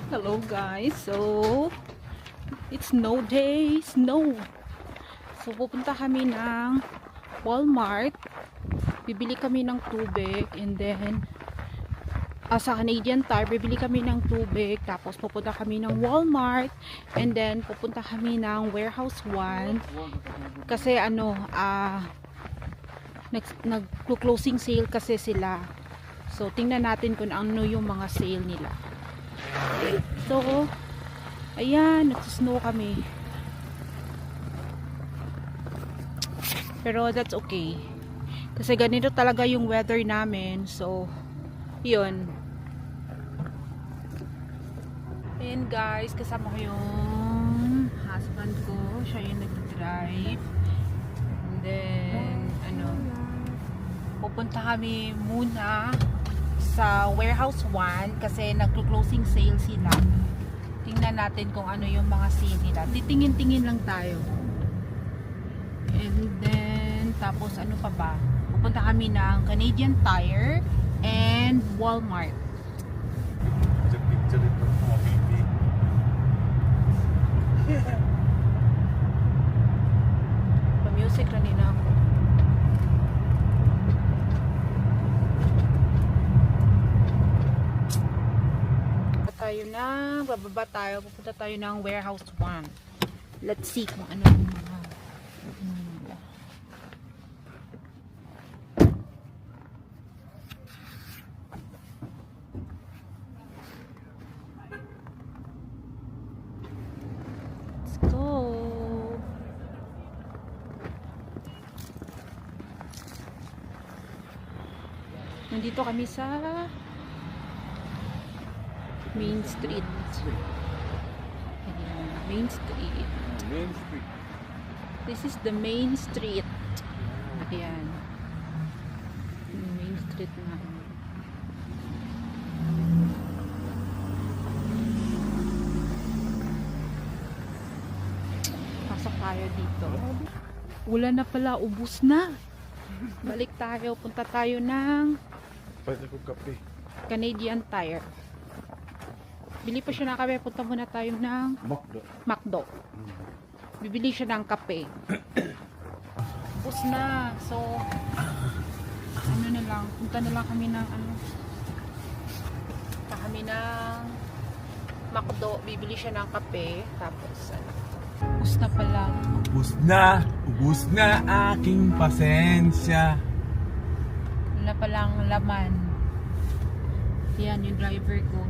Hello guys, so it's snow day, snow. So pupunta kami ng Walmart, bibili kami ng tubig, and then sa Canadian Tire bibili kami ng tubig, tapos pupunta kami ng Walmart, and then pupunta kami ng Warehouse 1 kasi nag-closing sale kasi sila. So tingnan natin kung ano yung mga sale nila. So, ayan, nagsisnow kami. Pero that's okay. Kasi ganito talaga yung weather namin. So, yun. And guys, kasama ko yung husband ko. Siya yung nag-drive. And then, pupunta kami muna sa Warehouse 1 kasi nagko-closing sale sila. Tingnan natin kung ano yung mga sale nila. Titingin-tingin lang tayo. And then tapos ano pa ba? Pupunta kami ng Canadian Tire and Walmart. Picture ito mga baby. Pa-music na nila ako. Bababa tayo, pupunta tayo ng Warehouse 1. Let's see kung ano yung mga let's go. Nandito kami sa Main Street. Ayan, Main Street. Main Street. This is the Main Street. Ayan. Main Street na. Pasok tayo dito. Ulan na pala, ubos na. Balik tayo, punta tayo ng Pwede ko kape. Canadian Tire. Bili pa siya ng kape, punta muna tayo ng McDo. Bibili siya ng kape. Ubos na. So, ano na lang, punta na lang kami ng punta kami ng McDo, bibili siya ng kape, tapos ubos na pala. Ubus na aking pasensya. Wala palang laman. Yan yung driver ko.